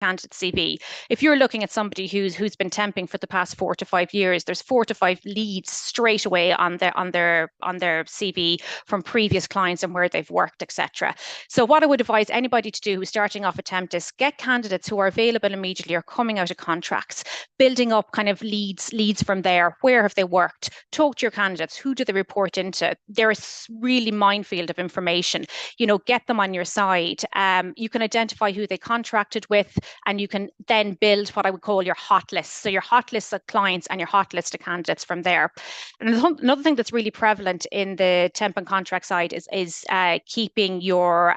candidate CV. If you're looking at somebody who's been temping for the past 4 to 5 years, there's 4 to 5 leads straight away on their CV from previous clients and where they've worked, etc. So what I would advise anybody to do who's starting off a temp is get candidates who are available immediately or coming out of contracts, building up kind of leads from there. Where have they worked? Talk to your candidates. Who do they report into? They're a really minefield of information. Get them on your side. You can identify who they contracted with, and you can then build what I would call your hot list. So your hot list of clients and your hot list of candidates from there. And another thing that's really prevalent in the temp and contract side is keeping your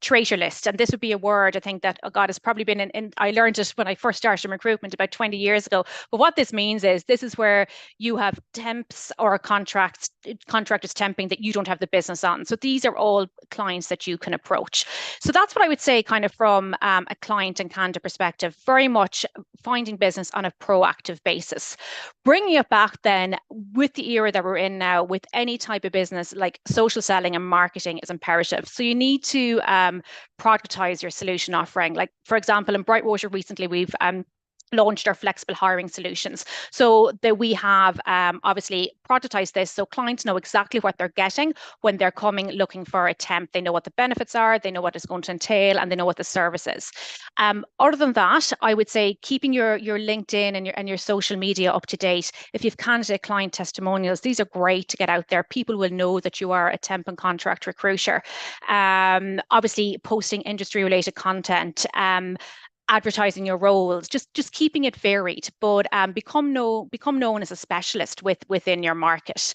traitor list. And this would be a word I think that, oh God, has probably been I learned it when I first started in recruitment about 20 years ago. But what this means is this is where you have temps or contractors temping that you don't have the business on. So these are all clients that you can approach. So that's what I would say kind of from a client and candidate perspective, very much finding business on a proactive basis. Bringing it back then with the era that we're in now, with any type of business, like social selling and marketing is imperative. So you need to productize your solution offering. Like, for example, in Brightwater recently, we've launched our flexible hiring solutions, so that we have obviously productized this so clients know exactly what they're getting when they're coming looking for a temp. They know what the benefits are, they know what it's going to entail, and they know what the service is. Other than that, I would say keeping your LinkedIn and your social media up to date. If you've candidate client testimonials, these are great to get out there. People will know that you are a temp and contract recruiter. Obviously posting industry related content, advertising your roles, just keeping it varied, but become known as a specialist within your market.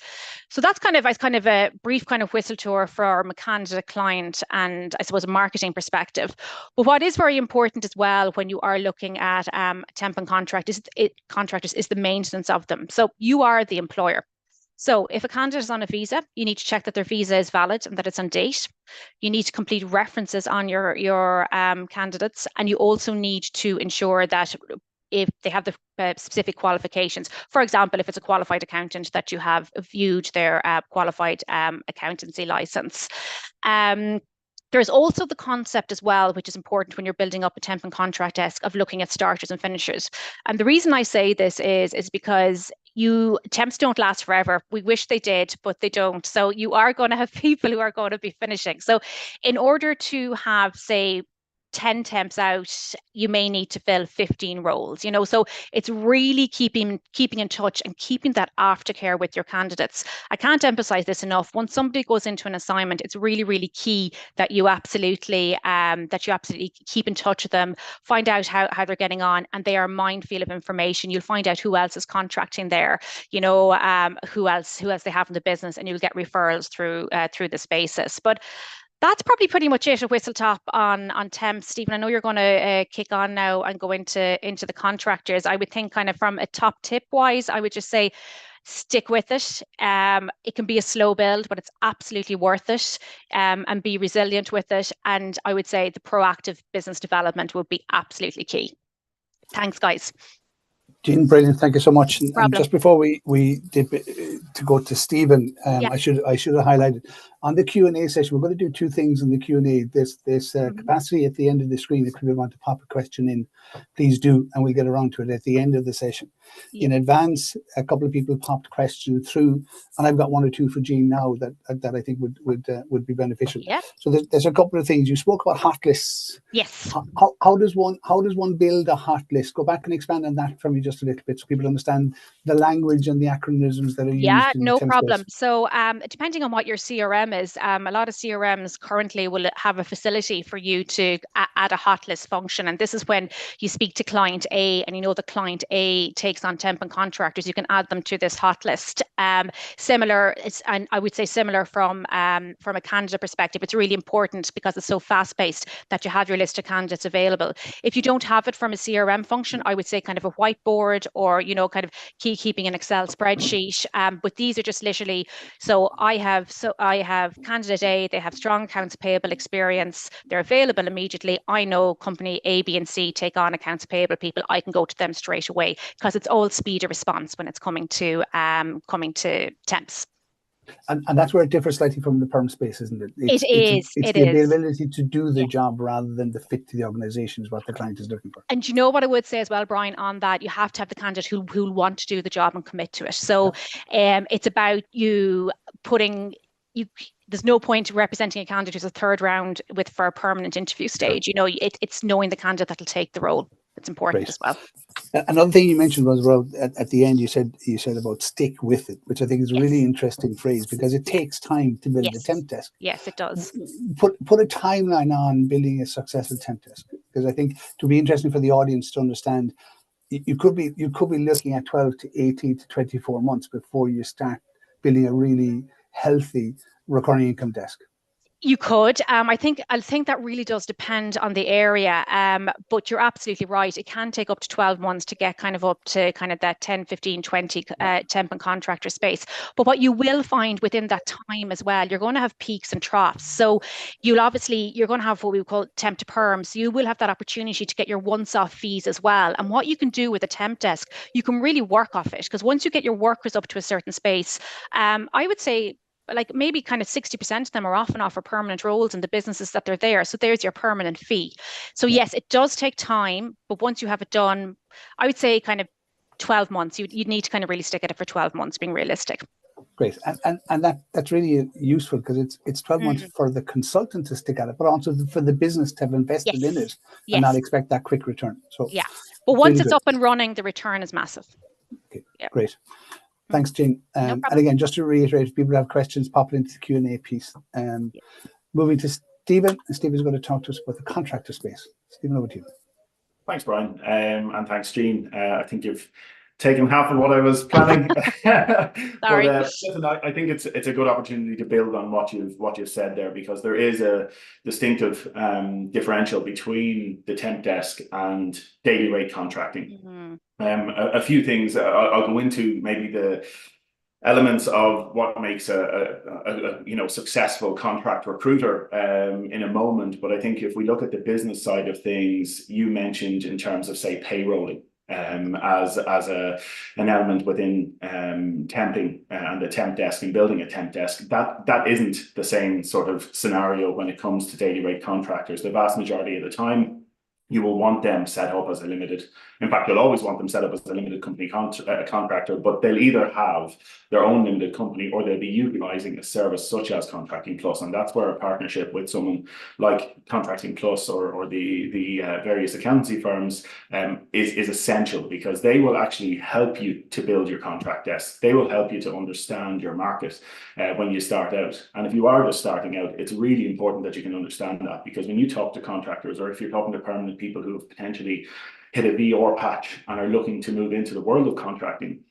So that's kind of a brief kind of whistle tour from a candidate, client, and I suppose a marketing perspective. But what is very important as well when you are looking at temp and contractors is the maintenance of them. So you are the employer. So if a candidate is on a visa, you need to check that their visa is valid and that it's on date. You need to complete references on your candidates, and you also need to ensure that if they have the specific qualifications. For example, if it's a qualified accountant, that you have viewed their qualified accountancy license. There's also the concept as well, which is important when you're building up a temp and contract desk, of looking at starters and finishers. And the reason I say this is because temps don't last forever. We wish they did, but they don't. So you are going to have people who are going to be finishing. So in order to have, say, 10 temps out, you may need to fill 15 roles, so it's really keeping in touch and keeping that aftercare with your candidates. I can't emphasize this enough. Once somebody goes into an assignment, it's really, really key that you absolutely keep in touch with them, find out how they're getting on, and they are a minefield of information. You'll find out who else is contracting there, who else they have in the business, and you'll get referrals through this basis. But that's probably pretty much it, a whistle top on temps. Stephen, I know you're going to kick on now and go into the contractors. I would think kind of from a top tip wise, I would just say stick with it. It can be a slow build, but it's absolutely worth it, and be resilient with it. And I would say the proactive business development would be absolutely key. Thanks, guys. Jean, brilliant. Thank you so much. And just before we dip to go to Stephen, I should have highlighted on the Q&A session, we're going to do two things in the Q&A. There's capacity at the end of the screen. If people want to pop a question in, please do, and we'll get around to it at the end of the session. In advance, a couple of people popped questions through, and I've got one or two for Jean now that I think would be beneficial. Yeah. So there's a couple of things. You spoke about hot lists. Yes. How does one build a hot list? Go back and expand on that for me just a little bit, so people understand the language and the acronyms that are used. Yeah, no problem. So depending on what your CRM is, a lot of CRMs currently will have a facility for you to add a hot list function. And this is when you speak to client A and the client A takes on temp and contractors, you can add them to this hot list. Similar, and I would say similar from a candidate perspective, it's really important because it's so fast paced that you have your list of candidates available. If you don't have it from a CRM function, I would say kind of a whiteboard or, kind of keeping an Excel spreadsheet. But these are just literally, so I have candidate A, they have strong accounts payable experience, they're available immediately. I know company A, B, and C take on accounts payable people. I can go to them straight away because it's all speed of response when it's coming to temps. And that's where it differs slightly from the perm space, isn't it? It's the availability to do the job rather than the fit to the organization is what the client is looking for. And you know what I would say as well, Brian, on that, you have to have the candidate who'll want to do the job and commit to it. So it's about you putting there's no point representing a candidate who's a third round for a permanent interview stage. You know, it's knowing the candidate that'll take the role. It's important as well. Another thing you mentioned was, well, at the end you said about stick with it, which I think is a really interesting phrase, because it takes time to build a temp desk. Yes, it does. Put a timeline on building a successful temp desk, because I think to be interesting for the audience to understand, you could be looking at 12 to 18 to 24 months before you start building a really healthy recurring income desk. You could. I think that really does depend on the area. But you're absolutely right. It can take up to 12 months to get kind of up to kind of that 10, 15, 20 temp and contractor space. But what you will find within that time as well, you're going to have peaks and troughs. So you're going to have what we call temp to perm. So you will have that opportunity to get your once-off fees as well. And what you can do with a temp desk, you can really work off it, because once you get your workers up to a certain space, I would say, like maybe kind of 60% of them are off and off for permanent roles in the businesses that they're there. So there's your permanent fee. So yes, it does take time, but once you have it done, I would say kind of 12 months. You'd need to kind of really stick at it for 12 months, being realistic. Great. And that's really useful, because it's 12 months for the consultant to stick at it, but also for the business to have invested in it and not expect that quick return. So yeah, but once it's up and running, the return is massive. Okay, great. Thanks, Jean. And again, just to reiterate, if people have questions, pop it into the Q&A piece. Moving to Stephen, and Stephen's going to talk to us about the contractor space. Stephen, over to you. Thanks, Brian, and thanks, Jean. I think you've taken half of what I was planning. Sorry. But listen, I think it's a good opportunity to build on what you've said there, because there is a distinctive differential between the temp desk and daily rate contracting. A few things I'll go into, maybe the elements of what makes a successful contract recruiter in a moment. But I think if we look at the business side of things, you mentioned in terms of, say, payrolling as an element within temping and the temp desk and building a temp desk, that isn't the same sort of scenario when it comes to daily rate contractors. The vast majority of the time, you will want them set up as a limited. In fact, you'll always want them set up as a limited company contractor, but they'll either have their own limited company or they'll be utilizing a service such as Contracting Plus. And that's where a partnership with someone like Contracting Plus or the various accountancy firms is essential, because they will actually help you to build your contract desk. They will help you to understand your market when you start out. And if you are just starting out, it's really important that you can understand that, because when you talk to contractors, or if you're talking to permanent people who have potentially hit a VR patch and are looking to move into the world of contracting,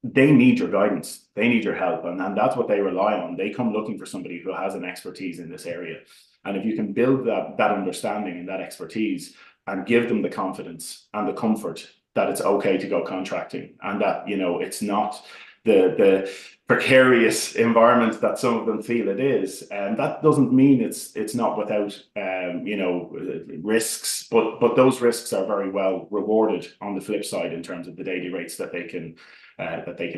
they need your guidance, they need your help, and that's what they rely on. They come looking for somebody who has an expertise in this area. And if you can build that understanding and that expertise and give them the confidence and the comfort that it's okay to go contracting, and that, you know, it's not the precarious environment that some of them feel it is, and that doesn't mean it's not without risks, but those risks are very well rewarded on the flip side in terms of the daily rates that they can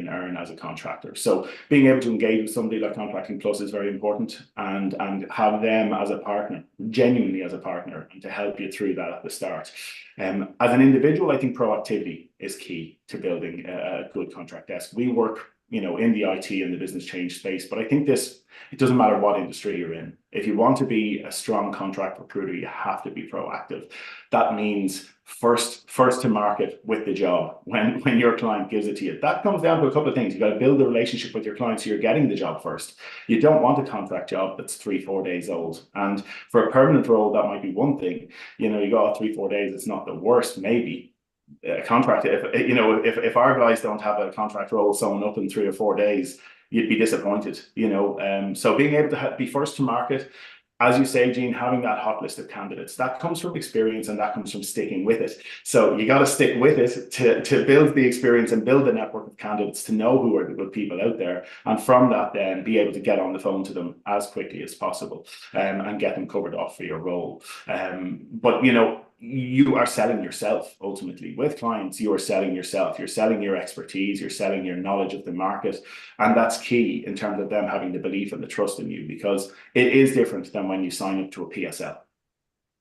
earn as a contractor. So being able to engage with somebody like Contracting Plus is very important, and have them as a partner, genuinely as a partner, and to help you through that at the start. As an individual, I think proactivity is key to building a good contract desk. We work, you know, in the IT and the business change space, but I think it doesn't matter what industry you're in. If you want to be a strong contract recruiter, you have to be proactive. That means first to market with the job when your client gives it to you. That comes down to a couple of things. You got to build a relationship with your client so you're getting the job first. You don't want a contract job that's 3-4 days old. And for a permanent role, that might be one thing. You know, you got 3-4 days, it's not the worst, maybe. A contract, if our guys don't have a contract role sewn up in 3 or 4 days, you'd be disappointed, you know. So being able to be first to market, as you say, Jean, having that hot list of candidates, that comes from experience and that comes from sticking with it. So you got to stick with it to build the experience and build a network of candidates, to know who are the good people out there, and from that then be able to get on the phone to them as quickly as possible and get them covered off for your role. But, you know, you are selling yourself ultimately. With clients, you are selling yourself. You're selling your expertise. You're selling your knowledge of the market. And that's key in terms of them having the belief and the trust in you, because it is different than when you sign up to a PSL.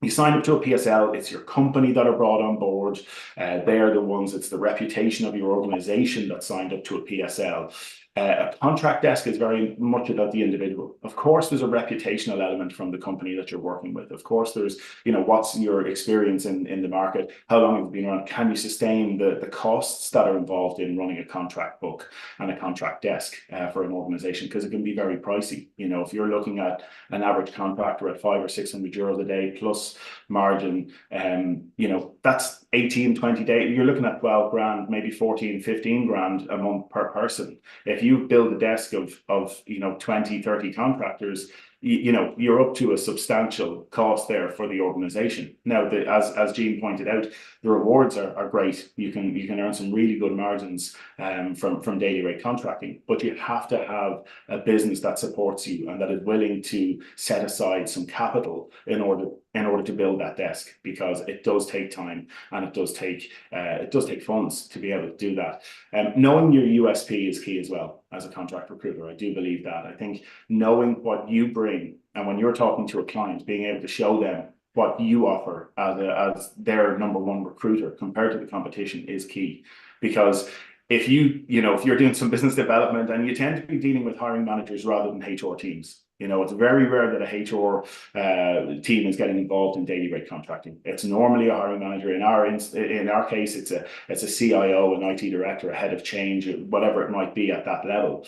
You sign up to a PSL, it's your company that are brought on board. They are the ones, it's the reputation of your organization that signed up to a PSL. A contract desk is very much about the individual. Of course, there's a reputational element from the company that you're working with. Of course, there's, what's your experience in the market? How long have you been around? Can you sustain the costs that are involved in running a contract book and a contract desk for an organization? Because it can be very pricey. If you're looking at an average contractor at 500 or 600 euros a day plus margin, that's 18, 20 days. You're looking at 12 grand, maybe 14, 15 grand a month per person. If you build a desk of 20, 30 contractors, you're up to a substantial cost there for the organization. Now, as Jean pointed out, the rewards are great. You can earn some really good margins from daily rate contracting, but you have to have a business that supports you and that is willing to set aside some capital in order to build that desk, because it does take time and it does take funds to be able to do that. Knowing your USP is key as well as a contract recruiter. I do believe that. I think knowing what you bring, and when you're talking to a client, being able to show them what you offer as their number one recruiter compared to the competition is key. Because if you're doing some business development, and you tend to be dealing with hiring managers rather than HR teams. It's very rare that a HR team is getting involved in daily rate contracting. It's normally a hiring manager. In our case, it's a CIO, an IT director, a head of change, whatever it might be at that level.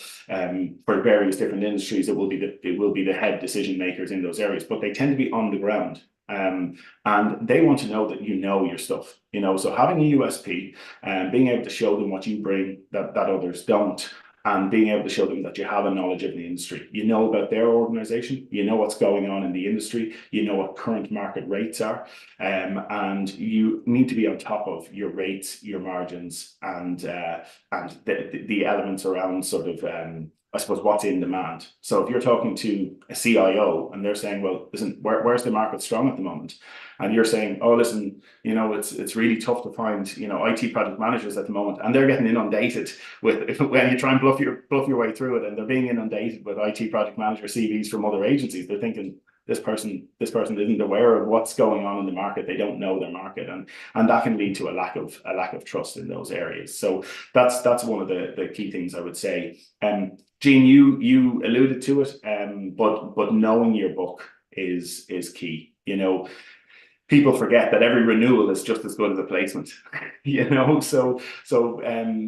For various different industries, it will be the head decision makers in those areas, but they tend to be on the ground. And they want to know that you know your stuff. So having a USP and being able to show them what you bring that others don't, and being able to show them that you have a knowledge of the industry. You know about their organization, you know what's going on in the industry, you know what current market rates are, and you need to be on top of your rates, your margins, and the elements around sort of, I suppose, what's in demand. So if you're talking to a CIO and they're saying, well, listen, where's the market strong at the moment? And you're saying, oh, listen, it's really tough to find, IT project managers at the moment, and they're getting inundated with, when you try and bluff your way through it, and they're being inundated with IT project manager CVs from other agencies. They're thinking, this person isn't aware of what's going on in the market. They don't know their market, and that can lead to a lack of trust in those areas. So that's one of the key things I would say. Jean, you alluded to it, but knowing your book is key. People forget that every renewal is just as good as a placement, So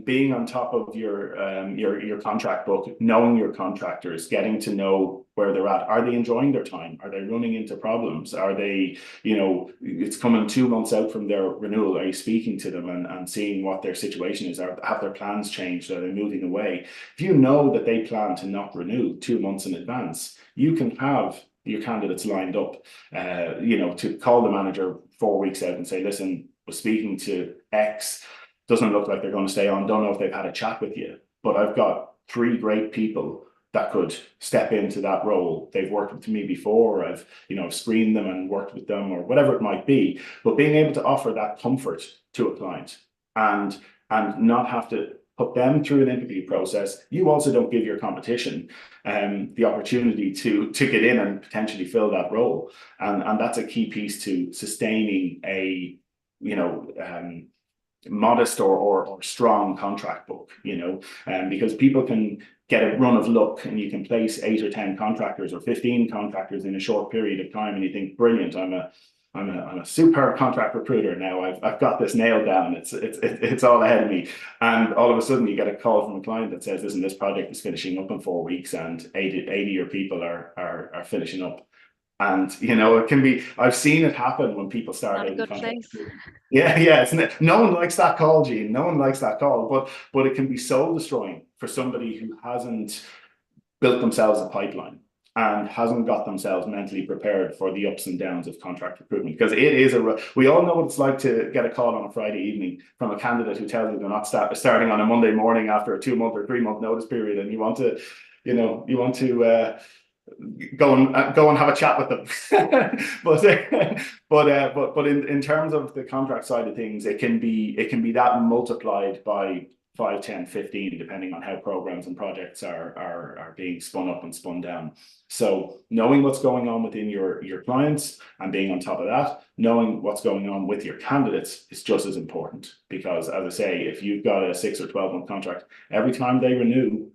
being on top of your contract book, knowing your contractors, getting to know where they're at. Are they enjoying their time? Are they running into problems? Are they, it's coming 2 months out from their renewal. Are you speaking to them and seeing what their situation is? Have their plans changed? Are they moving away? If you know that they plan to not renew 2 months in advance, you can have your candidates lined up, to call the manager 4 weeks out and say, listen, we're speaking to X, doesn't look like they're going to stay on, don't know if they've had a chat with you, but I've got 3 great people that could step into that role. They've worked with me before, I've screened them and worked with them, or whatever it might be. But being able to offer that comfort to a client and not have to put them through an interview process. You also don't give your competition the opportunity to get in and potentially fill that role. And that's a key piece to sustaining a modest or strong contract book, because people can get a run of luck, and you can place 8 or 10 contractors or 15 contractors in a short period of time, and you think, brilliant, I'm a superb contract recruiter now. I've got this nailed down. It's all ahead of me. And all of a sudden you get a call from a client that says, listen, this project is finishing up in 4 weeks, and 80 of your people are finishing up. And it can be, I've seen it happen when people start out in contract. Yeah, no one likes that call, Jean. No one likes that call, but it can be soul destroying for somebody who hasn't built themselves a pipeline and hasn't got themselves mentally prepared for the ups and downs of contract recruitment. Because it is we all know what it's like to get a call on a Friday evening from a candidate who tells you they're not starting on a Monday morning after a 2-month or 3-month notice period, and you want to go and have a chat with them. but in terms of the contract side of things, it can be that multiplied by 5, 10, 15, depending on how programs and projects are being spun up and spun down. So knowing what's going on within your clients and being on top of that, knowing what's going on with your candidates is just as important, because as I say, if you've got a 6 or 12-month contract, every time they renew,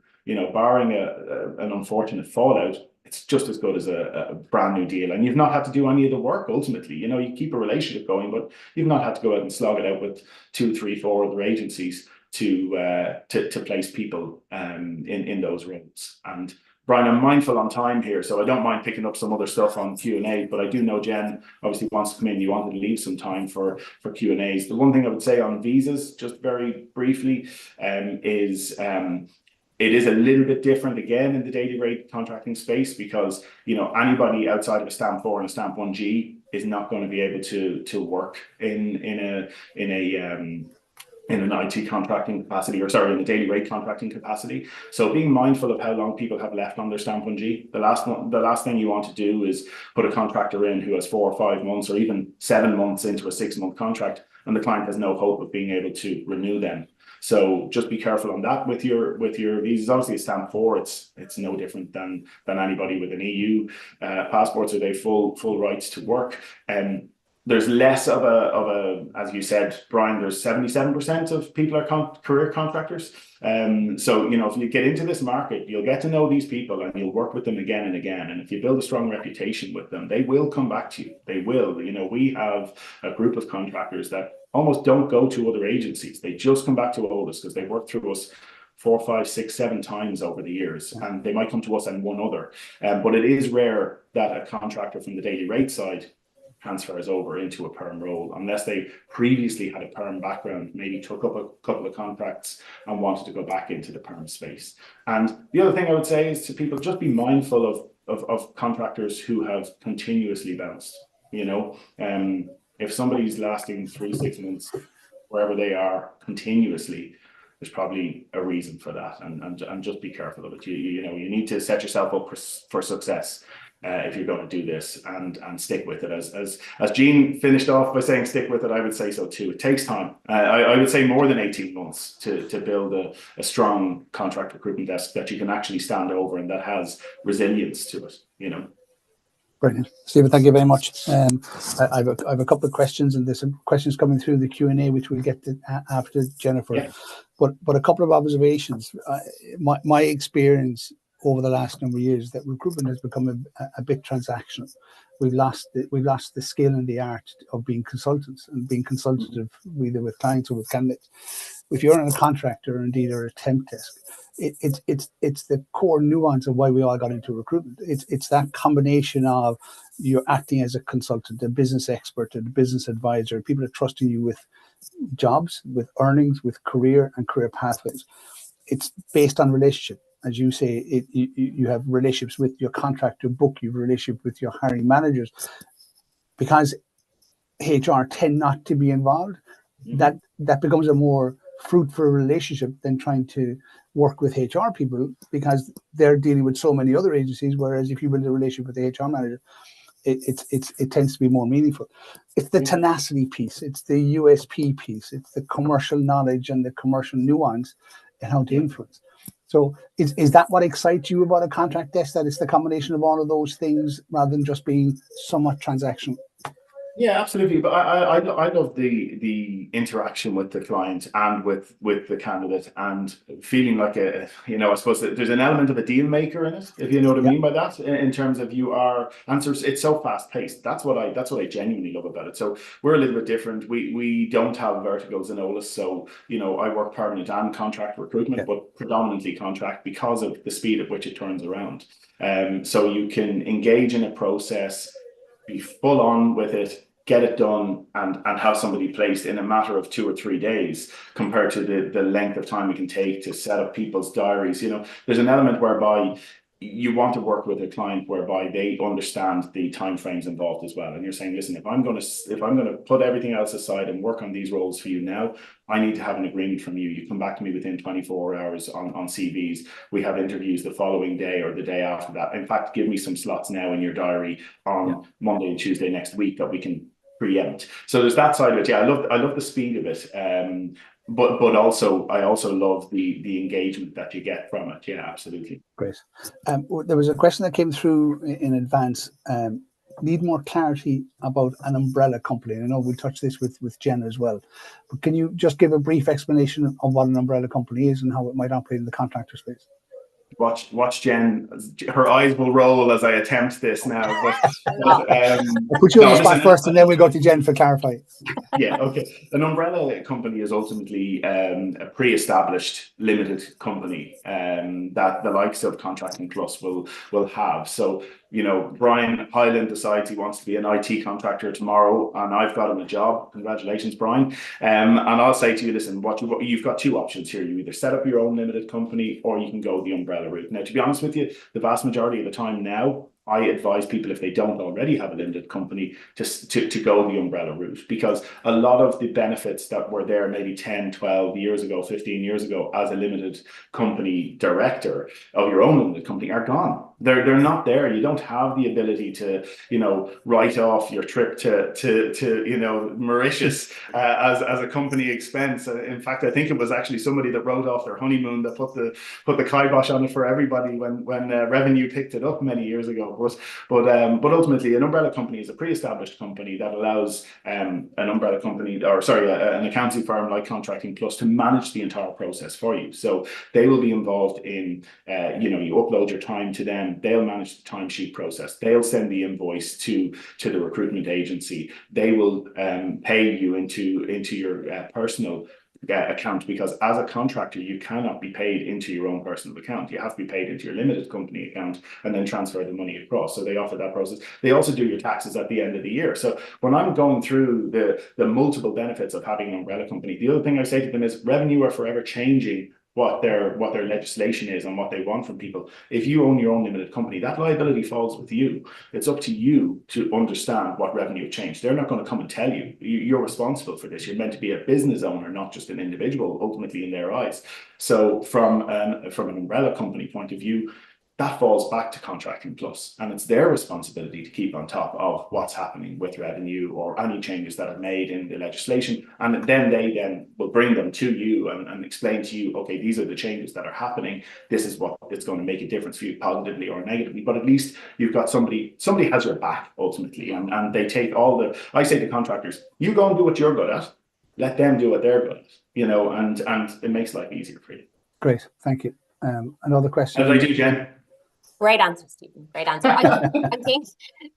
barring an unfortunate fallout, it's just as good as a brand new deal. And you've not had to do any of the work ultimately. You keep a relationship going, but you've not had to go out and slog it out with 2, 3, 4 other agencies to place people in those roles. And Brian, I'm mindful on time here, so I don't mind picking up some other stuff on Q&A, but I do know Jen obviously wants to come in. You wanted to leave some time for Q&As. The one thing I would say on visas, just very briefly, is it is a little bit different again in the daily rate contracting space, because anybody outside of a stamp 4 and a stamp 1G is not going to be able to work in an IT contracting capacity, or sorry, in a daily rate contracting capacity. So being mindful of how long people have left on their stamp 1G. The last thing you want to do is put a contractor in who has 4 or 5 months or even 7 months into a 6-month contract, and the client has no hope of being able to renew them. So just be careful on that with your visas. Obviously, a stamp 4, it's no different than anybody with an EU passport, so they have full rights to work. And there's less of a, as you said, Brian, there's 77% of people are career contractors. So, if you get into this market, you'll get to know these people and you'll work with them again and again. And if you build a strong reputation with them, they will come back to you. They will. We have a group of contractors that almost don't go to other agencies. They just come back to Otis because they've worked through us 4, 5, 6, 7 times over the years, and they might come to us and one other. But it is rare that a contractor from the daily rate side transfers over into a perm role, unless they previously had a perm background, maybe took up a couple of contracts and wanted to go back into the perm space. And the other thing I would say is to people, just be mindful of contractors who have continuously bounced. If somebody's lasting 3, 6 months, wherever they are continuously, there's probably a reason for that, and just be careful of it. You need to set yourself up for success. If you're going to do this and stick with it, as Jean finished off by saying stick with it, I would say so too. It takes time. I would say more than 18 months to build a strong contract recruitment desk that you can actually stand over and that has resilience to it. Brilliant, Stephen. Thank you very much. I have a couple of questions, and there's some questions coming through the Q&A, which we'll get to after Jennifer. Yeah. But a couple of observations. My experience over the last number of years that recruitment has become a bit transactional. We've lost the skill and the art of being consultants and being consultative, either with clients or with candidates. If you're in a contractor or indeed or a temp desk, it's the core nuance of why we all got into recruitment. It's that combination of you're acting as a consultant, a business expert, a business advisor. People are trusting you with jobs, with earnings, with career and career pathways. It's based on relationship. As you say, you have relationships with your contractor book, you have a relationship with your hiring managers, because HR tend not to be involved. Mm-hmm. That becomes a more fruitful relationship than trying to work with HR people, because they're dealing with so many other agencies. Whereas if you build a relationship with the HR manager, it tends to be more meaningful. It's the tenacity piece, it's the USP piece, it's the commercial knowledge and the commercial nuance and how to influence. So is that what excites you about a contract desk, that it's the combination of all of those things rather than just being somewhat transactional? Yeah, absolutely. But I love the interaction with the client and with the candidate, and feeling like I suppose that there's an element of a deal maker in it, if you know what I mean by that, in terms of it's so fast paced. That's what I genuinely love about it. So we're a little bit different. We don't have verticals in Olis. So, I work permanent and contract recruitment, but predominantly contract because of the speed at which it turns around. So you can engage in a process, be full on with it, get it done, and have somebody placed in a matter of 2 or 3 days, compared to the length of time we can take to set up people's diaries. There's an element whereby you want to work with a client whereby they understand the timeframes involved as well. And you're saying, listen, if I'm going to put everything else aside and work on these roles for you now, I need to have an agreement from you. You come back to me within 24 hours on CVs. We have interviews the following day or the day after that. In fact, give me some slots now in your diary on Monday and Tuesday next week that we can preempt. So there's that side of it. Yeah, I love the speed of it. But also, I also love the engagement that you get from it. Yeah, absolutely. Great. There was a question that came through in advance. Need more clarity about an umbrella company. I know we'll touch this with Jen as well. But can you just give a brief explanation of what an umbrella company is and how it might operate in the contractor space? Watch Jen. Her eyes will roll as I attempt this now. But I'll put you on the spot first, and then we'll go to Jen for clarifying. Yeah, okay. An umbrella company is ultimately a pre-established limited company that the likes of Contracting Plus will have. So, you know, Brian Hyland decides he wants to be an IT contractor tomorrow, and I've got him a job. Congratulations, Brian. And I'll say to you, listen, you've got two options here. You either set up your own limited company, or you can go the umbrella route. Now, to be honest with you, the vast majority of the time now, I advise people, if they don't already have a limited company, to go the umbrella route, because a lot of the benefits that were there maybe 10, 12 years ago, 15 years ago as a limited company director of your own limited company are gone. They're not there. You don't have the ability to, you know, write off your trip to you know, Mauritius as a company expense. In fact, I think it was actually somebody that wrote off their honeymoon that put the kibosh on it for everybody when revenue picked it up many years ago. But ultimately, an umbrella company is a pre-established company that allows an umbrella company, or sorry, an accounting firm like Contracting Plus to manage the entire process for you. So they will be involved in, you know, you upload your time to them. They'll manage the timesheet process. They'll send the invoice to the recruitment agency. They will pay you into your personal account, because as a contractor you cannot be paid into your own personal account. You have to be paid into your limited company account and then transfer the money across. So they offer that process. They also do your taxes at the end of the year. So when I'm going through the multiple benefits of having an umbrella company, the other thing I say to them is revenue are forever changing what their legislation is and what they want from people. If you own your own limited company, that liability falls with you. It's up to you to understand what revenue changed. They're not going to come and tell you. You're responsible for this. You're meant to be a business owner, not just an individual, ultimately in their eyes. So from an umbrella company point of view, that falls back to Contracting Plus, and it's their responsibility to keep on top of what's happening with revenue or any changes that are made in the legislation. And then they will bring them to you and explain to you, okay, these are the changes that are happening. This is what it's going to make a difference for you, positively or negatively. But at least you've got somebody has your back ultimately, and they take I say to contractors, you go and do what you're good at, let them do what they're good at, you know, and it makes life easier for you. Great, thank you. Another question. How did I do, Jen? Great answer, Stephen. Great answer. I think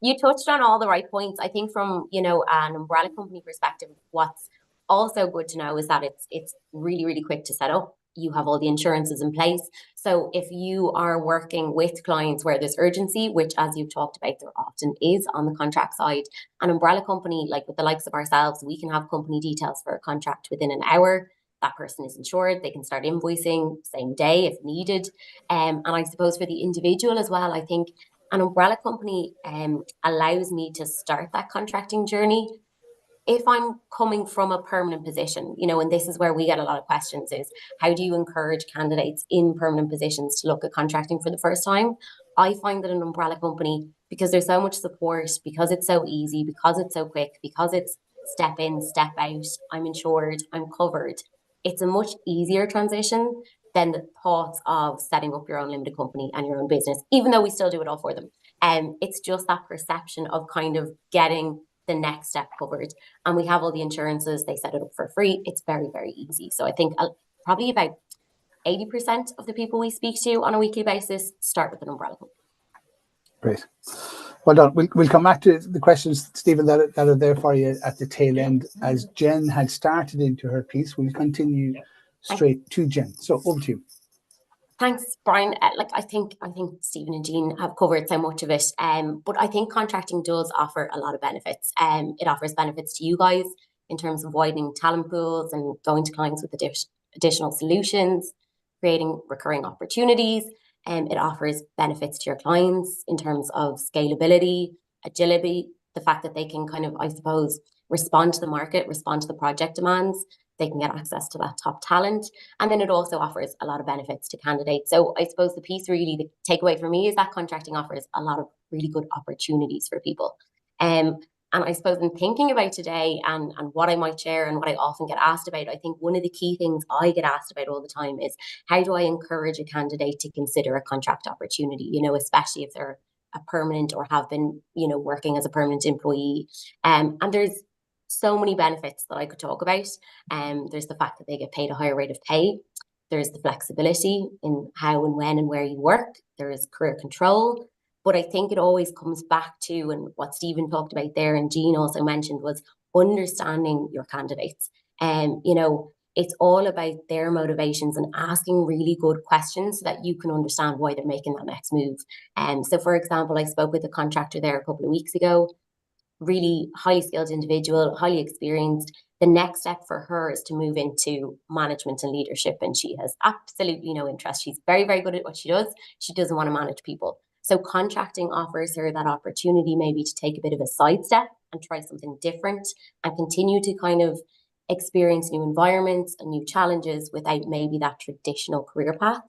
you touched on all the right points. I think from, you know, an umbrella company perspective, what's also good to know is that it's really, really quick to set up. You have all the insurances in place. So if you are working with clients where there's urgency, which as you've talked about, there often is on the contract side, an umbrella company, like with the likes of ourselves, we can have company details for a contract within an hour. That person is insured, they can start invoicing same day if needed. And I suppose for the individual as well, I think an umbrella company allows me to start that contracting journey. If I'm coming from a permanent position, you know, and this is where we get a lot of questions, is how do you encourage candidates in permanent positions to look at contracting for the first time? I find that an umbrella company, because there's so much support, because it's so easy, because it's so quick, because it's step in, step out, I'm insured, I'm covered, it's a much easier transition than the thoughts of setting up your own limited company and your own business, even though we still do it all for them. It's just that perception of kind of getting the next step covered. And we have all the insurances, they set it up for free. It's very, very easy. So I think probably about 80% of the people we speak to on a weekly basis start with an umbrella company. Great. Well done. We'll come back to the questions, Stephen, that are there for you at the tail end. As Jen had started into her piece, we'll continue straight to Jen. So over to you. Thanks, Brian. I think Stephen and Jean have covered so much of it. But I think contracting does offer a lot of benefits. It offers benefits to you guys in terms of widening talent pools and going to clients with additional solutions, creating recurring opportunities. It offers benefits to your clients in terms of scalability, agility, the fact that they can kind of, I suppose, respond to the market, respond to the project demands. They can get access to that top talent. And then it also offers a lot of benefits to candidates. So I suppose the piece really, the takeaway for me is that contracting offers a lot of really good opportunities for people. And I suppose in thinking about today and what I might share and what I often get asked about, I think one of the key things I get asked about all the time is how do I encourage a candidate to consider a contract opportunity, you know, especially if they're a permanent or have been, you know, working as a permanent employee. And there's so many benefits that I could talk about. There's the fact that they get paid a higher rate of pay. There's the flexibility in how and when and where you work. There is career control. But I think it always comes back to, and what Stephen talked about there and Jean also mentioned, was understanding your candidates. You know, it's all about their motivations and asking really good questions so that you can understand why they're making that next move. So for example, I spoke with a contractor there a couple of weeks ago, really highly skilled individual, highly experienced. The next step for her is to move into management and leadership, and she has absolutely no interest. She's very, very good at what she does. She doesn't want to manage people. So contracting offers her that opportunity maybe to take a bit of a sidestep and try something different and continue to kind of experience new environments and new challenges without maybe that traditional career path.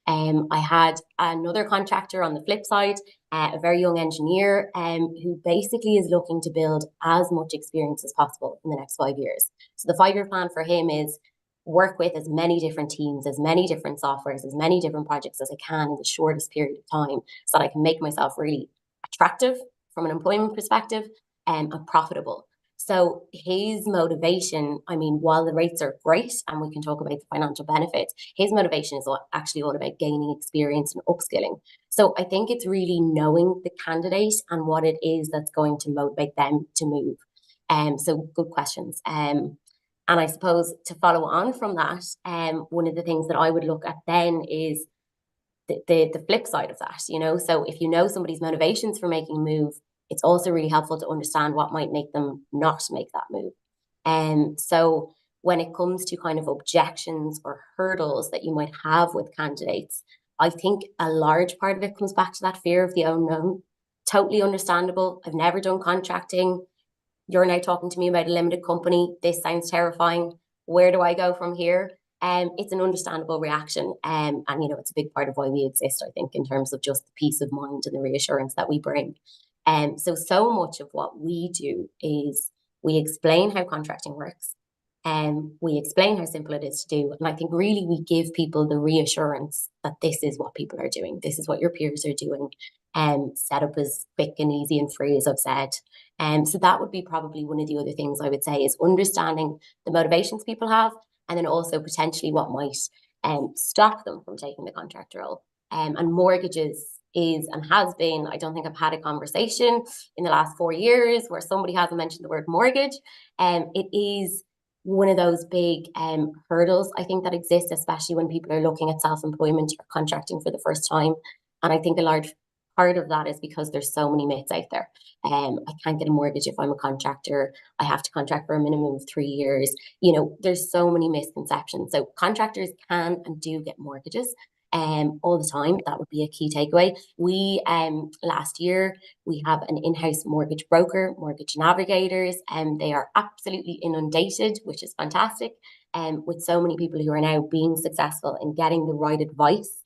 I had another contractor on the flip side, a very young engineer who basically is looking to build as much experience as possible in the next 5 years. So the 5-year plan for him is work with as many different teams, as many different softwares, as many different projects as I can in the shortest period of time so that I can make myself really attractive from an employment perspective and profitable. So his motivation, I mean, while the rates are great and we can talk about the financial benefits, his motivation is actually all about gaining experience and upskilling. So I think it's really knowing the candidate and what it is that's going to motivate them to move. So good questions. And I suppose to follow on from that, one of the things that I would look at then is the flip side of that, you know. So if you know somebody's motivations for making a move, it's also really helpful to understand what might make them not make that move. And so when it comes to kind of objections or hurdles that you might have with candidates, I think a large part of it comes back to that fear of the unknown. Totally understandable. I've never done contracting. You're now talking to me about a limited company. This sounds terrifying. Where do I go from here? It's an understandable reaction. And, you know, it's a big part of why we exist, I think, in terms of just the peace of mind and the reassurance that we bring. So much of what we do is we explain how contracting works, and we explain how simple it is to do. And I think really we give people the reassurance that this is what people are doing. This is what your peers are doing. Setup is quick and easy and free, as I've said. So that would be probably one of the other things I would say is understanding the motivations people have, and then also potentially what might stop them from taking the contract role. And mortgages is and has been, I don't think I've had a conversation in the last 4 years where somebody hasn't mentioned the word mortgage. It is one of those big hurdles, I think, that exists, especially when people are looking at self-employment or contracting for the first time. And I think a large part of that is because there's so many myths out there. I can't get a mortgage if I'm a contractor. I have to contract for a minimum of 3 years. You know, there's so many misconceptions. So contractors can and do get mortgages all the time. That would be a key takeaway. We last year we have an in-house mortgage broker, Mortgage Navigators, and they are absolutely inundated, which is fantastic. With so many people who are now being successful in getting the right advice,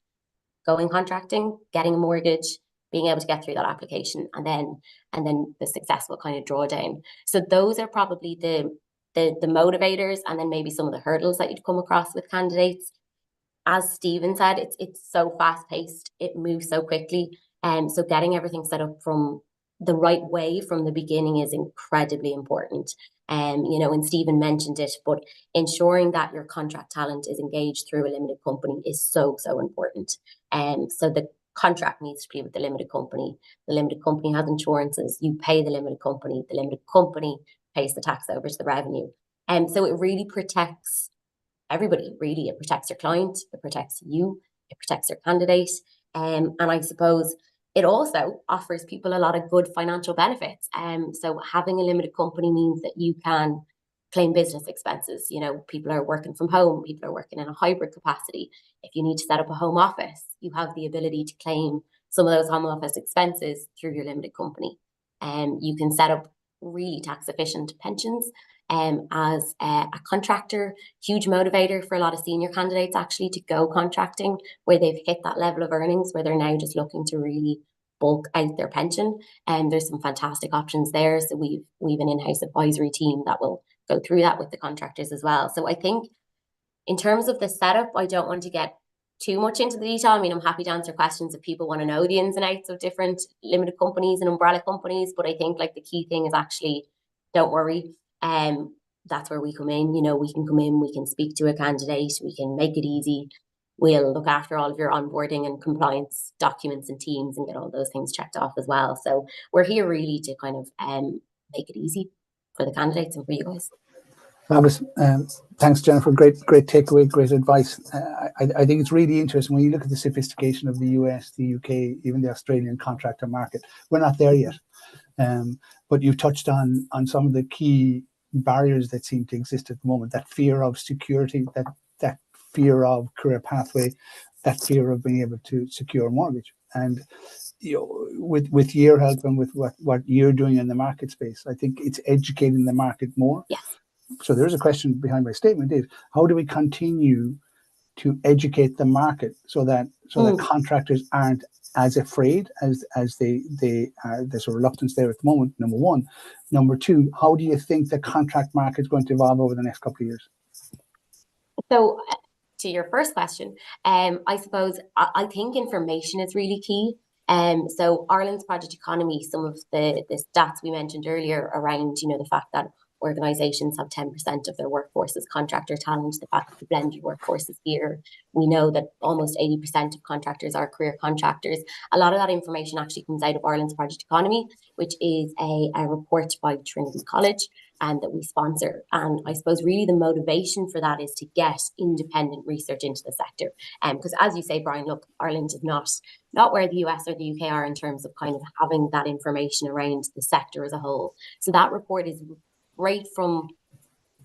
going contracting, getting a mortgage, being able to get through that application, and then the successful kind of drawdown. So those are probably the motivators, and then maybe some of the hurdles that you'd come across with candidates. As Stephen said, it's so fast paced, it moves so quickly. So getting everything set up from the right way from the beginning is incredibly important. You know, and Stephen mentioned it, but ensuring that your contract talent is engaged through a limited company is so important. So the contract needs to be with the limited company. The limited company has insurances. You pay the limited company. The limited company pays the tax over to the revenue. So it really protects everybody, really. It protects your client, it protects you, it protects your candidate. And I suppose it also offers people a lot of good financial benefits. So having a limited company means that you can claim business expenses. You know, people are working from home, people are working in a hybrid capacity. If you need to set up a home office, you have the ability to claim some of those home office expenses through your limited company. You can set up really tax efficient pensions as a contractor. Huge motivator for a lot of senior candidates actually to go contracting, where they've hit that level of earnings where they're now just looking to really bulk out their pension. And there's some fantastic options there. So we've an in-house advisory team that will go through that with the contractors as well. So I think in terms of the setup, I don't want to get too much into the detail. I mean, I'm happy to answer questions if people want to know the ins and outs of different limited companies and umbrella companies. But I think like the key thing is actually, don't worry. That's where we come in. You know, we can come in, we can speak to a candidate, we can make it easy. We'll look after all of your onboarding and compliance documents and teams and get all those things checked off as well. So we're here really to kind of make it easy for the candidates and for you guys. Fabulous. Thanks, Jennifer. Great takeaway, great advice. I think it's really interesting when you look at the sophistication of the US, the UK, even the Australian contractor market. We're not there yet, but you've touched on some of the key barriers that seem to exist at the moment. That fear of security, that fear of career pathway, that fear of being able to secure a mortgage. And you know, with your help and with what you're doing in the market space, I think it's educating the market more. Yes. So there's a question behind my statement is, how do we continue to educate the market so that contractors aren't as afraid as they are? There's a reluctance there at the moment, number one. Number two, how do you think the contract market is going to evolve over the next couple of years? So to your first question, I suppose I think information is really key. So Ireland's project economy, some of the stats we mentioned earlier around, you know, the fact that organisations have 10% of their workforce as contractor talent, the fact that the blended workforce is here. We know that almost 80% of contractors are career contractors. A lot of that information actually comes out of Ireland's project economy, which is a report by Trinity College and that we sponsor. And I suppose really the motivation for that is to get independent research into the sector. Because as you say, Brian, look, Ireland is not where the US or the UK are in terms of kind of having that information around the sector as a whole. So that report is great from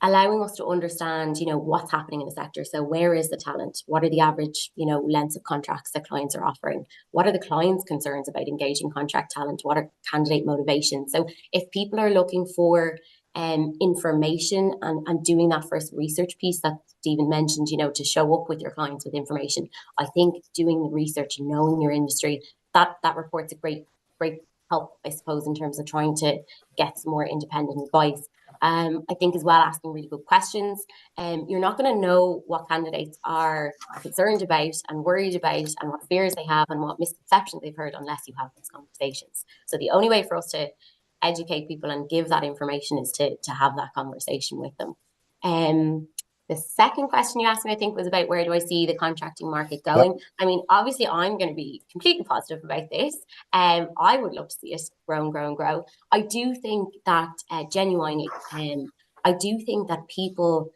allowing us to understand, you know, what's happening in the sector. So where is the talent? What are the average, you know, lengths of contracts that clients are offering? What are the clients' concerns about engaging contract talent? What are candidate motivations? So if people are looking for information and doing that first research piece that Stephen mentioned, you know, to show up with your clients with information, I think doing the research, knowing your industry, that report's a great help, I suppose, in terms of trying to get some more independent advice. I think as well, asking really good questions. You're not going to know what candidates are concerned about and worried about and what fears they have and what misconceptions they've heard unless you have these conversations. So the only way for us to educate people and give that information is to have that conversation with them. The second question you asked me, I think, was about where do I see the contracting market going? Yep. I mean, obviously, I'm going to be completely positive about this. I would love to see it grow and grow and grow. I do think that genuinely, I do think that people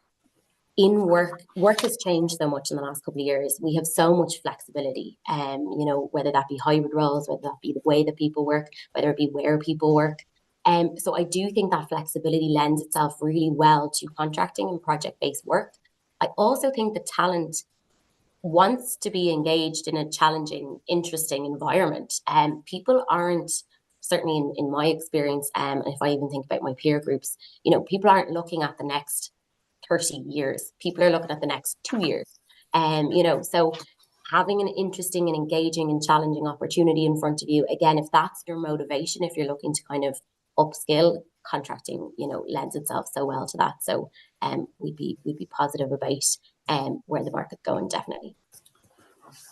in work has changed so much in the last couple of years. We have so much flexibility, you know, whether that be hybrid roles, whether that be the way that people work, whether it be where people work. So I do think that flexibility lends itself really well to contracting and project-based work. I also think the talent wants to be engaged in a challenging, interesting environment. People aren't, certainly in my experience, and if I even think about my peer groups, you know, people aren't looking at the next 30 years. People are looking at the next 2 years. You know, so having an interesting and engaging and challenging opportunity in front of you, again, if that's your motivation, if you're looking to kind of upskill, contracting, you know, lends itself so well to that. So we'd be positive about where the market's going, definitely.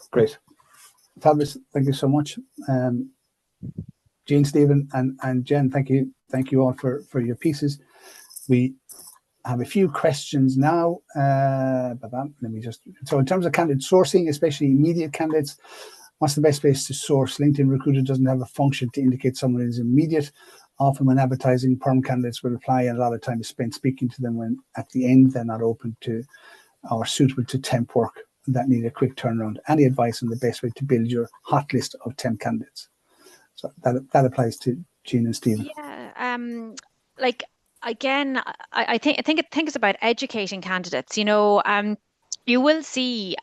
Great. Fabulous. Thank you so much. Jean, Stephen and Jen, thank you all for your pieces. We have a few questions now. Let me just, so in terms of candidate sourcing, especially immediate candidates, what's the best place to source? LinkedIn Recruiter doesn't have a function to indicate someone is immediate. Often when advertising, perm candidates will apply and a lot of time is spent speaking to them when at the end they're not open to or suitable to temp work that need a quick turnaround. Any advice on the best way to build your hot list of temp candidates? So that applies to Jean and Stephen. Yeah, like again, I think it's about educating candidates. You will see,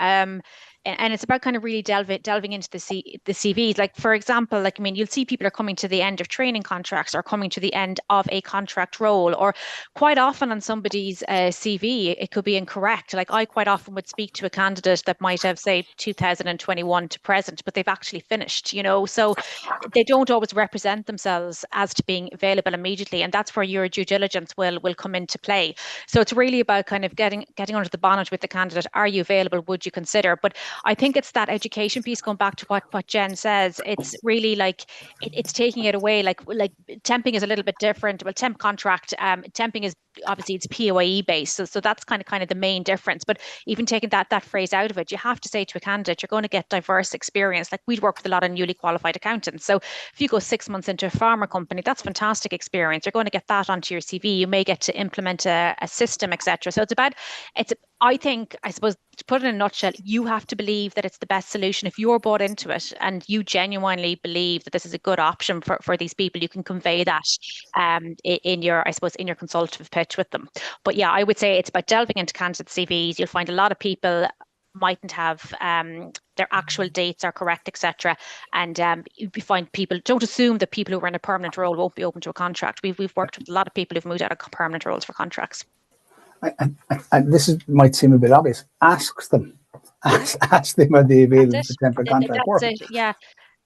and it's about kind of really delving into the CVs. Like, for example, like, I mean, you'll see people are coming to the end of training contracts or coming to the end of a contract role, or quite often on somebody's CV, it could be incorrect. Like, I quite often would speak to a candidate that might have, say, 2021 to present, but they've actually finished, so they don't always represent themselves as to being available immediately, and that's where your due diligence will come into play. So it's really about kind of getting under the bonnet with the candidate. Are you available? Would you consider? But I think it's that education piece, going back to what Jen says. It's really like it's taking it away. Like temping is a little bit different. Well, temp contract, temping is obviously it's PAYE based, so that's kind of the main difference. But even taking that phrase out of it, you have to say to a candidate, you're going to get diverse experience. Like, we'd work with a lot of newly qualified accountants. So if you go 6 months into a pharma company, that's fantastic experience. You're going to get that onto your CV. You may get to implement a system, etc. So I think, I suppose, to put it in a nutshell, you have to believe that it's the best solution. If you're bought into it and you genuinely believe that this is a good option for these people, you can convey that in your consultative pitch with them. But yeah, I would say it's about delving into candidate CVs. You'll find a lot of people mightn't have their actual dates are correct, etc. And you find people, don't assume that people who are in a permanent role won't be open to a contract. We've worked with a lot of people who've moved out of permanent roles for contracts. And this might seem a bit obvious. Ask them. Ask them, are they available for temporary contract work? Yeah.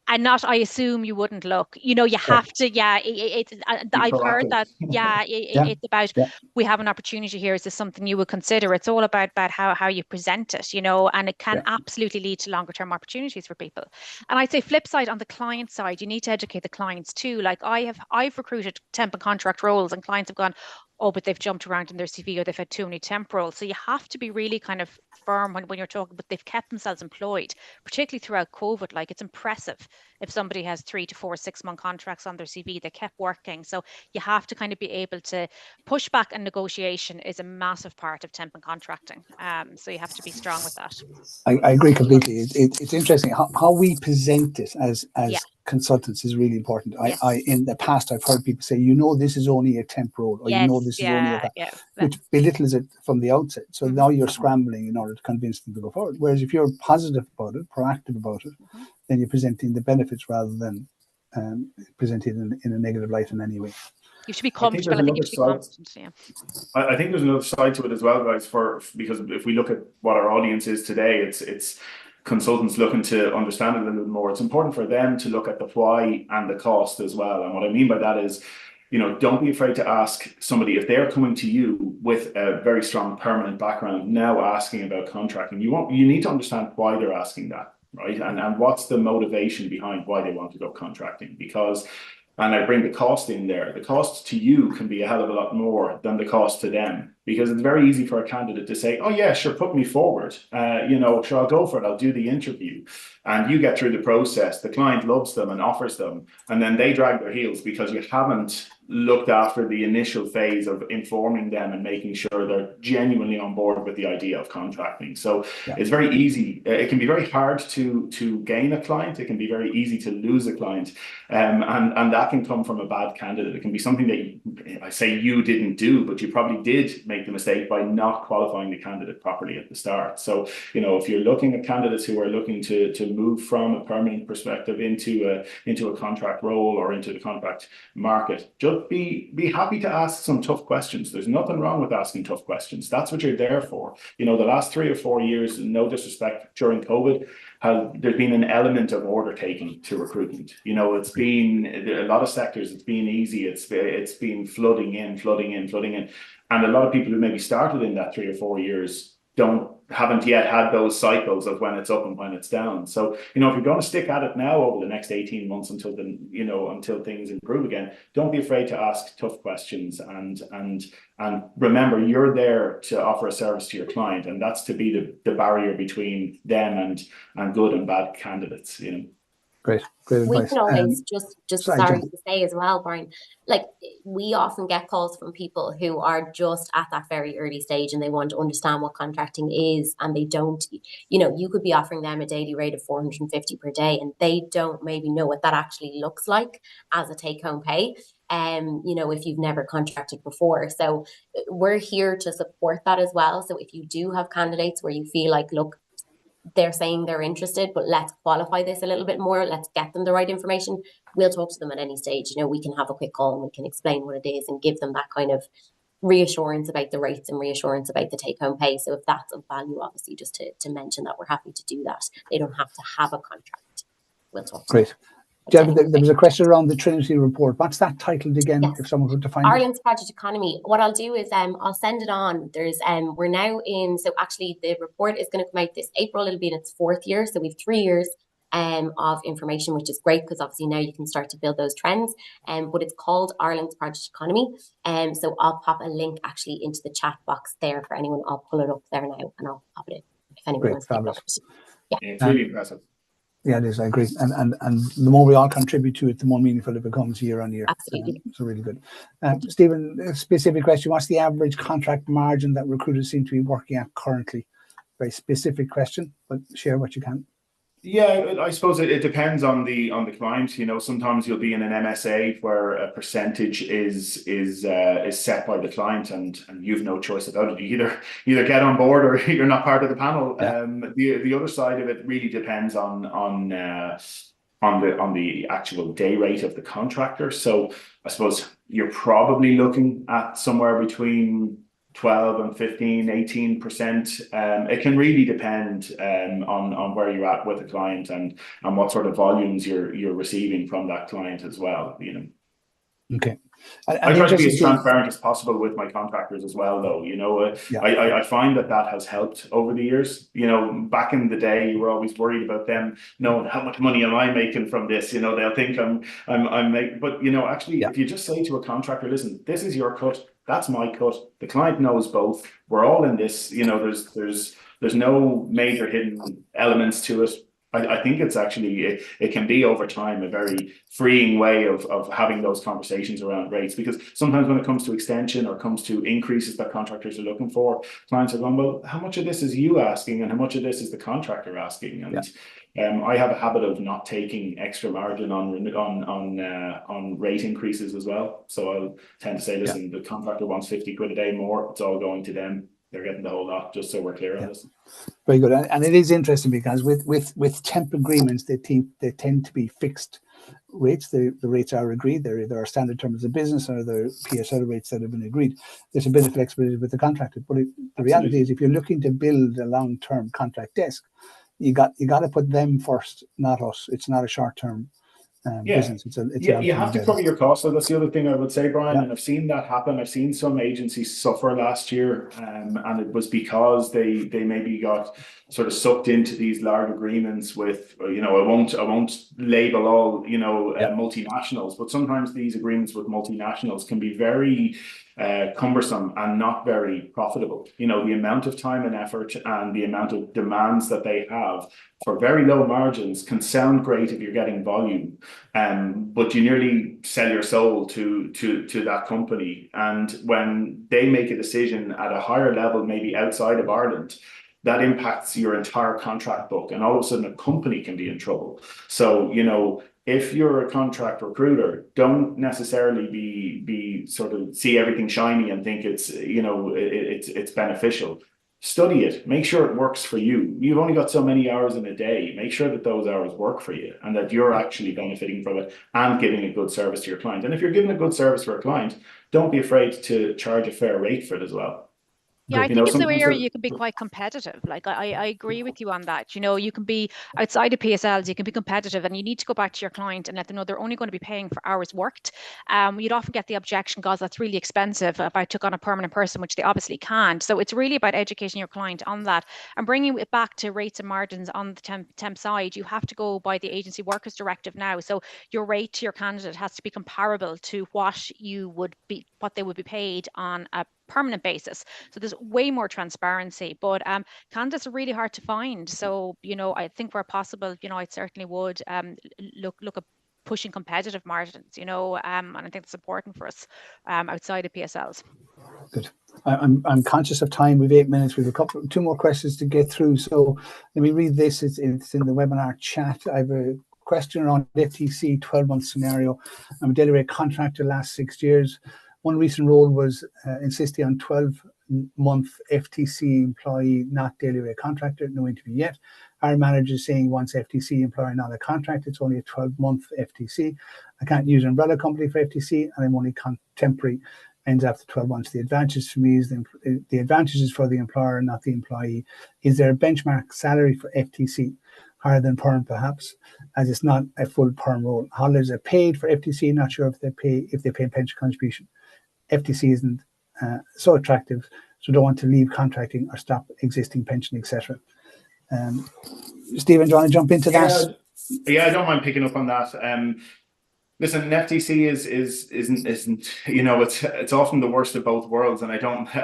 And not, I assume you wouldn't look. You have to, yeah. I've heard that, yeah. It's about, we have an opportunity here. Is this something you would consider? It's all about how you present it, and it can absolutely lead to longer term opportunities for people. And I'd say flip side, on the client side, you need to educate the clients too. Like, I've recruited temp and contract roles, and clients have gone, oh, but they've jumped around in their CV, or they've had too many temp roles. So you have to be really kind of firm when you're talking, but they've kept themselves employed, particularly throughout COVID. Like, it's impressive if somebody has 3 to 4 6-month contracts on their CV, they kept working. So you have to kind of be able to push back, and negotiation is a massive part of temp and contracting. So you have to be strong with that. I agree completely. It's interesting how we present it as consultants is really important. Yes. I in the past, I've heard people say, this is only a temp role, or this is only a which belittles it from the outset. So now you're scrambling in order to convince them to go forward. Whereas if you're positive about it, proactive about it, then you're presenting the benefits rather than presenting it in a negative light in any way. You should be comfortable. I think you should be confident. Yeah. I think there's another side to it as well, guys. Because if we look at what our audience is today, it's consultants looking to understand it a little bit more. It's important for them to look at the why and the cost as well. And what I mean by that is, don't be afraid to ask somebody if they're coming to you with a very strong permanent background, now asking about contracting. You need to understand why they're asking that, right? And what's the motivation behind why they want to go contracting? Because, and I bring the cost in there, the cost to you can be a hell of a lot more than the cost to them, because it's very easy for a candidate to say, oh yeah, sure, put me forward. Sure, I'll go for it. I'll do the interview. And you get through the process. The client loves them and offers them. And then they drag their heels because you haven't looked after the initial phase of informing them and making sure they're genuinely on board with the idea of contracting. So it's very easy. It can be very hard to gain a client. It can be very easy to lose a client. And that can come from a bad candidate. It can be something that I say you didn't do, but you probably did make the mistake by not qualifying the candidate properly at the start. So, if you're looking at candidates who are looking to move from a permanent perspective into a contract role or into the contract market, just be happy to ask some tough questions. There's nothing wrong with asking tough questions. That's what you're there for. The last 3 or 4 years, no disrespect, during COVID, there's been an element of order taking to recruitment. It's been a lot of sectors. It's been easy. It's been flooding in. And a lot of people who maybe started in that 3 or 4 years haven't yet had those cycles of when it's up and when it's down. So, if you're going to stick at it now over the next 18 months until things improve again, don't be afraid to ask tough questions, and remember, you're there to offer a service to your client, and that's to be the barrier between them and good and bad candidates. Great advice. We can always sorry to say as well, Brian, like, we often get calls from people who are just at that very early stage and they want to understand what contracting is, and they don't, you could be offering them a daily rate of 450 per day and they don't maybe know what that actually looks like as a take-home pay. you know, if you've never contracted before. So we're here to support that as well. So if you do have candidates where you feel like, look, they're saying they're interested, but let's qualify this a little bit more, let's get them the right information, we'll talk to them at any stage. You know, we can have a quick call and we can explain what it is and give them that kind of reassurance about the rates and reassurance about the take-home pay. So if that's of value, obviously, just to mention that we're happy to do that. They don't have to have a contract. We'll talk to Great. them. There was a question around the Trinity report. What's that titled again? Yes. If someone could define Ireland's Project Economy. What I'll do is I'll send it on. There's we're now in, so actually the report is going to come out this April. It'll be in its 4th year. So we've 3 years of information, which is great because obviously now you can start to build those trends. But it's called Ireland's Project Economy. So I'll pop a link actually into the chat box there for anyone. I'll pull it up there now and I'll pop it in if anyone wants to look at it. Yeah, it's really impressive. Yeah, it is. I agree. And the more we all contribute to it, the more meaningful it becomes year on year. Absolutely. So really good. Stephen, a specific question. What's the average contract margin that recruiters seem to be working at currently? Very specific question, but share what you can. Yeah, I suppose it depends on the client. You know, sometimes you'll be in an MSA where a percentage is set by the client, and you've no choice about it. You either get on board or you're not part of the panel. Yeah. The other side of it really depends on the actual day rate of the contractor. So I suppose you're probably looking at somewhere between 12 and 15, 18%. It can really depend on where you're at with the client and what sort of volumes you're receiving from that client as well, you know. Okay. I try to be as transparent as possible with my contractors as well, though. You know, I find that has helped over the years. You know, back in the day, you were always worried about them knowing how much money am I making from this. You know, they'll think I'm making. But you know, actually, if you just say to a contractor, listen, this is your cut, that's my cut. The client knows both. We're all in this. You know, there's no major hidden elements to it. I think it's actually, it can be over time a very freeing way of having those conversations around rates, because sometimes when it comes to extension or comes to increases that contractors are looking for, clients are going, well, how much of this is you asking and how much of this is the contractor asking? And I have a habit of not taking extra margin on rate increases as well. So I'll tend to say, listen, the contractor wants 50 quid a day more, it's all going to them. They're getting the whole lot, just so we're clear on this. Very good. And it is interesting because with temp agreements, they tend to be fixed rates. The rates are agreed. They're either standard terms of business or they're PSL rates that have been agreed. There's a bit of flexibility with the contractor. But the reality is, if you're looking to build a long-term contract desk, you got to put them first, not us. It's not a short-term business. You have to cover your costs. So that's the other thing I would say, Brian. And I've seen that happen. I've seen some agencies suffer last year, and it was because they maybe got sort of sucked into these large agreements with, you know, I won't label all, you know, multinationals, but sometimes these agreements with multinationals can be very cumbersome and not very profitable. You know, the amount of time and effort and the amount of demands that they have for very low margins can sound great if you're getting volume, but you nearly sell your soul to that company. And when they make a decision at a higher level, maybe outside of Ireland, that impacts your entire contract book, and all of a sudden a company can be in trouble. So, you know, if you're a contract recruiter, don't necessarily be sort of see everything shiny and think it's, you know, it's beneficial. Study it, make sure it works for you. You've only got so many hours in a day. Make sure that those hours work for you and that you're actually benefiting from it and giving a good service to your client. And if you're giving a good service for a client, don't be afraid to charge a fair rate for it as well. Yeah, I think it's an area you can be quite competitive. Like I agree with you on that. You know, you can be outside of PSLs, you can be competitive, and you need to go back to your client and let them know they're only going to be paying for hours worked. You'd often get the objection, "God, that's really expensive if I took on a permanent person," which they obviously can't. So it's really about educating your client on that and bringing it back to rates and margins on the temp side. You have to go by the Agency Workers Directive now. So your rate to your candidate has to be comparable to what they would be paid on a permanent basis. So there's way more transparency, but candidates are really hard to find. So, you know, I think where possible, you know, I certainly would look at pushing competitive margins, you know, and I think it's important for us outside of PSLs. Good. I'm conscious of time. We've 8 minutes. We've two more questions to get through. So let me read this. It's in the webinar chat. I have a question around FTC 12-month scenario. I'm a daily rate contractor last 6 years. One recent role was insisting on 12-month FTC employee, not daily rate contractor. No interview yet. Our manager is saying once FTC employer, not a contract. It's only a 12-month FTC. I can't use an umbrella company for FTC, and I'm only temporary. Ends after 12 months. The advantage for me is the advantage is for the employer, not the employee. Is there a benchmark salary for FTC higher than perm, perhaps, as it's not a full perm role? Holidays are paid for FTC. Not sure if they pay pension contribution. FTC isn't so attractive, so don't want to leave contracting or stop existing pension, etc. Stephen, do you want to jump into that? Yeah, I don't mind picking up on that. Listen, an FTC isn't you know, it's often the worst of both worlds, and I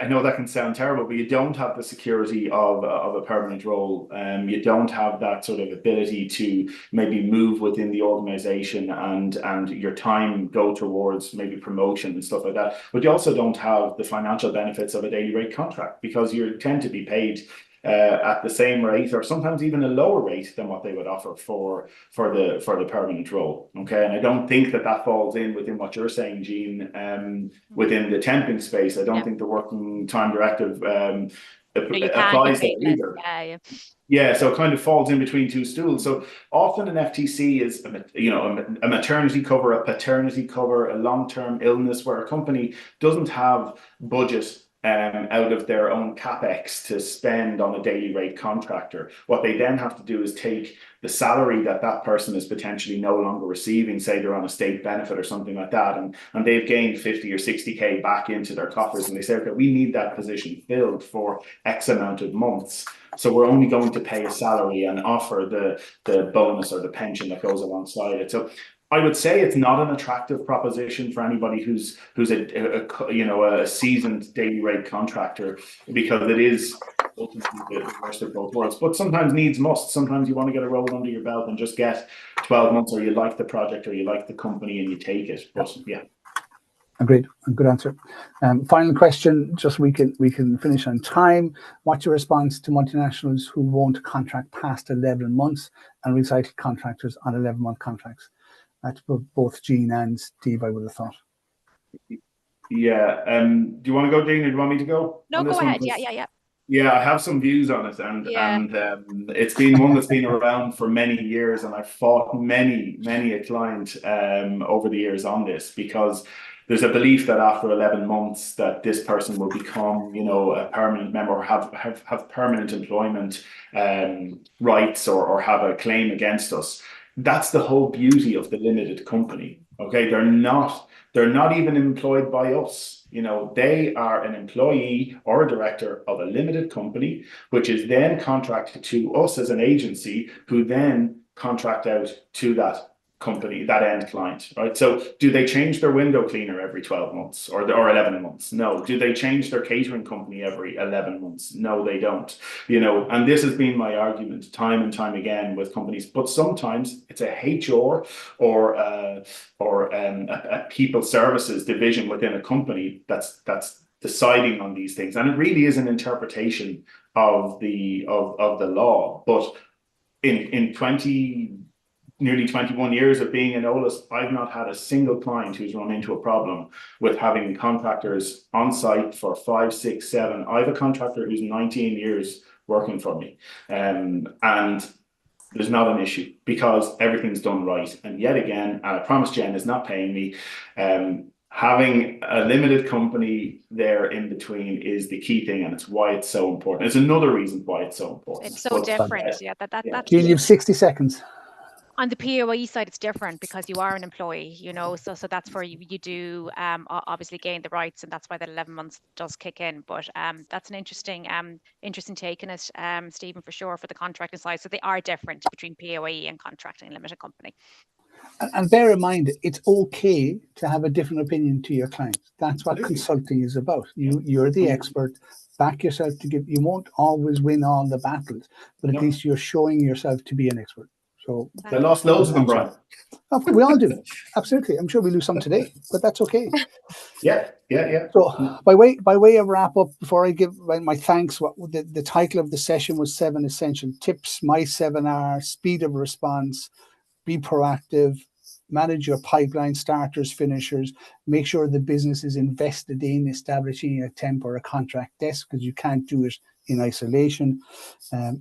know that can sound terrible, but you don't have the security of a permanent role. You don't have that sort of ability to maybe move within the organization and your time go towards maybe promotion and stuff like that. But you also don't have the financial benefits of a daily rate contract, because you tend to be paid at the same rate, or sometimes even a lower rate than what they would offer for the permanent role. Okay, and I don't think that falls in within what you're saying, Jean. Within the temping space, I don't think the Working Time Directive applies there either. Yeah, so it kind of falls in between two stools. So often an FTC is, a maternity cover, a paternity cover, a long-term illness, where a company doesn't have budget out of their own capex to spend on a daily rate contractor. What they then have to do is take the salary that person is potentially no longer receiving, say they're on a state benefit or something like that, and they've gained 50 or 60k back into their coffers, and they say, okay, we need that position filled for X amount of months, so we're only going to pay a salary and offer the bonus or the pension that goes alongside it. So I would say it's not an attractive proposition for anybody who's a seasoned daily rate contractor, because it is ultimately the worst of both worlds. But sometimes needs must. Sometimes you want to get a role under your belt and just get 12 months, or you like the project or you like the company and you take it. But yeah. Agreed. Good answer. Final question, just we can finish on time. What's your response to multinationals who won't contract past 11 months and recycle contractors on 11-month contracts? That's both Jean and Steve, I would have thought. Yeah. Do you want to go, Jean, or do you want me to go? No, go ahead. Yeah. Yeah, I have some views on it, and it's been one that's been around for many years, and I've fought many a client over the years on this, because there's a belief that after 11 months that this person will become, a permanent member, or have permanent employment rights, or have a claim against us. That's the whole beauty of the limited company. Okay, they're not even employed by us. They are an employee or a director of a limited company, which is then contracted to us as an agency, who then contract out to that company, that end client, right? So do they change their window cleaner every 12 months or 11 months? No. Do they change their catering company every 11 months? No, they don't. And this has been my argument time and time again with companies. But sometimes it's a HR or a people services division within a company that's deciding on these things, and it really is an interpretation of the law. But in nearly 21 years of being in OLAS, I've not had a single client who's run into a problem with having contractors on site for 5, 6, 7. I have a contractor who's 19 years working for me, and there's not an issue, because everything's done right. And yet again, and I promise Jen is not paying me, having a limited company there in between is the key thing, and it's why it's so important. It's another reason why it's so important. It's so different. That's Jean, you have 60 seconds. On the PAYE side, it's different because you are an employee, so that's where you do obviously gain the rights, and that's why that 11 months does kick in. But that's an interesting take in it, Stephen, for sure, for the contracting side. So they are different between PAYE and contracting limited company. And bear in mind, it's okay to have a different opinion to your client. That's what consulting is about. You're the expert. Back yourself to give. You won't always win all the battles, but at least you're showing yourself to be an expert. So they lost loads of them, Brian. We all do. Absolutely. I'm sure we lose some today, but that's okay. Yeah. So by way of wrap up, before I give my thanks, the title of the session was 7 Essential Tips, my 7R, speed of response, be proactive, manage your pipeline, starters, finishers, make sure the business is invested in establishing a temp or a contract desk, because you can't do it in isolation.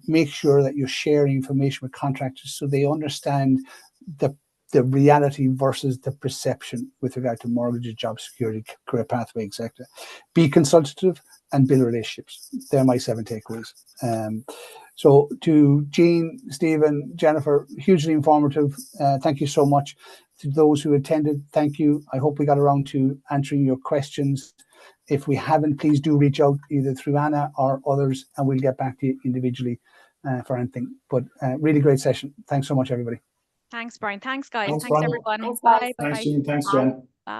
Make sure that you're sharing information with contractors so they understand the reality versus the perception with regard to mortgages, job security, career pathway, etc. Be consultative and build relationships. They're my 7 takeaways. So to Jean, Stephen, Jennifer, hugely informative. Thank you so much. To those who attended, thank you. I hope we got around to answering your questions. If we haven't, please do reach out either through Anna or others, and we'll get back to you individually for anything. But really great session. Thanks so much, everybody. Thanks, Brian. Thanks, guys. Thanks, Thanks Brian. everyone. Thanks, Bye. guys. Thanks, Bye. Jean. Thanks, Jen.